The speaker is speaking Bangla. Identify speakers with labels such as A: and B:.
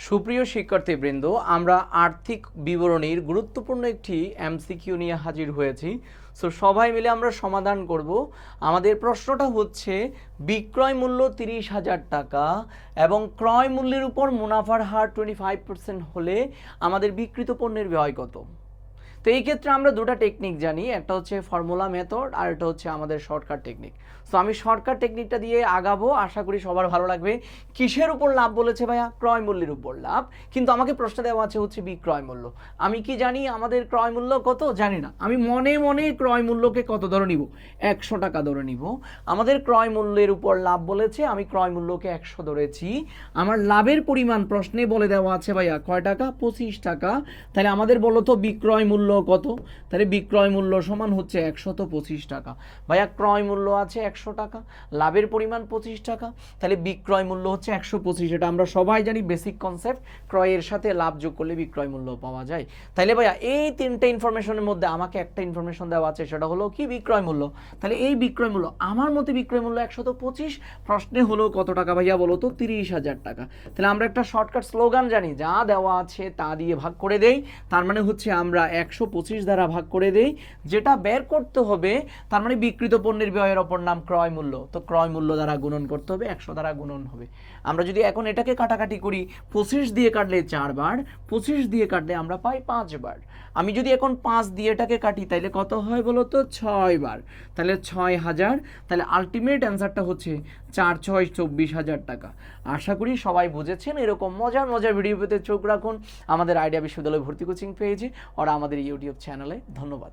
A: সুপ্রিয় শিক্ষার্থীবৃন্দ, আমরা আর্থিক বিবরণীর গুরুত্বপূর্ণ একটি এমসিকিউ নিয়ে হাজির হয়েছি। সো সবাই মিলে আমরা সমাধান করব। আমাদের প্রশ্নটা হচ্ছে, বিক্রয় মূল্য 30,000 টাকা এবং ক্রয় মূল্যের উপর মুনাফার হার 25% হলে আমাদের বিক্রিত পণ্যের ব্যয় কত। তো এই ক্ষেত্রে আমরা দুটো টেকনিক জানি, একটা হচ্ছে ফর্মুলা মেথড আর একটা হচ্ছে আমাদের শর্টকাট টেকনিক। সো আমি শর্টকাট টেকনিকটা দিয়ে আগাবো, আশা করি সবার ভালো লাগবে। কিসের উপর লাভ বলেছে ভাইয়া? ক্রয় মূল্যের উপর লাভ, কিন্তু আমাকে প্রশ্ন দেওয়া আছে হচ্ছে বিক্রয় মূল্য। আমি কি জানি আমাদের ক্রয় মূল্য কত? জানি না। আমি মনে মনে ক্রয় মূল্যকে কত ধরে নিব? 100 টাকা ধরে নিব। আমাদের ক্রয় মূল্যের উপর লাভ বলেছে, আমি ক্রয় মূল্যকে 100 ধরেছি। আমার লাভের পরিমাণ প্রশ্নে বলে দেওয়া আছে ভাইয়া কয় টাকা? 25 টাকা। তাহলে আমাদের বলো তো বিক্রয় মূল্য কত? তাহলে বিক্রয় মূল্য সমান হচ্ছে 125 টাকা। ভাইয়া ক্রয় মূল্য আছে 100 টাকা, লাভের পরিমাণ 25 টাকা, তাহলে বিক্রয় মূল্য হচ্ছে 125। এটা আমরা সবাই জানি, বেসিক কনসেপ্ট। ক্রয়ের সাথে লাভ যোগ করলে বিক্রয় মূল্য পাওয়া যায়। তাহলে ভাইয়া এই তিনটে ইনফরমেশনের মধ্যে আমাকে একটা ইনফরমেশন দেওয়া আছে, সেটা হলো কি? বিক্রয় মূল্য। তাহলে এই বিক্রয় মূল্য, আমার মতে বিক্রয় মূল্য 125, প্রশ্নে হলো কত টাকা ভাইয়া বলো তো? 30,000 টাকা। তাহলে আমরা একটা শর্টকাট স্লোগান জানি, যা দেওয়া আছে তা দিয়ে ভাগ করে দেই। তার মানে হচ্ছে আমরা 125 দ্বারা ভাগ করে দেই। যেটা বের করতে হবে, তার মানে বিক্রিত পণ্যের ব্যয়ের অপর নাম ক্রয় মূল্য। তো ক্রয় মূল্য দ্বারা গুণন করতে হবে, 100 দ্বারা গুণন হবে। আমরা যদি এখন এটাকে কাটাকাটি করি, 25 দিয়ে কাটলে 4 বার, 25 দিয়ে কাটলে আমরা পাই 5 বার। আমি যদি এখন 5 দিয়ে এটাকে কাটি, তাহলে কত হয় বলো তো? 6 বার। তাহলে 6,000। তাহলে আলটিমেট অ্যান্সারটা হচ্ছে 4 6 24,000 টাকা। আশা করি সবাই বুঝেছেন। এরকম মজার মজার ভিডিও পেতে চোখ রাখুন আমাদের আইডিয়া বিশ্ববিদ্যালয় ভর্তি কোচিং পেয়েছে আর আমাদের ইউটিউব চ্যানেলে। ধন্যবাদ।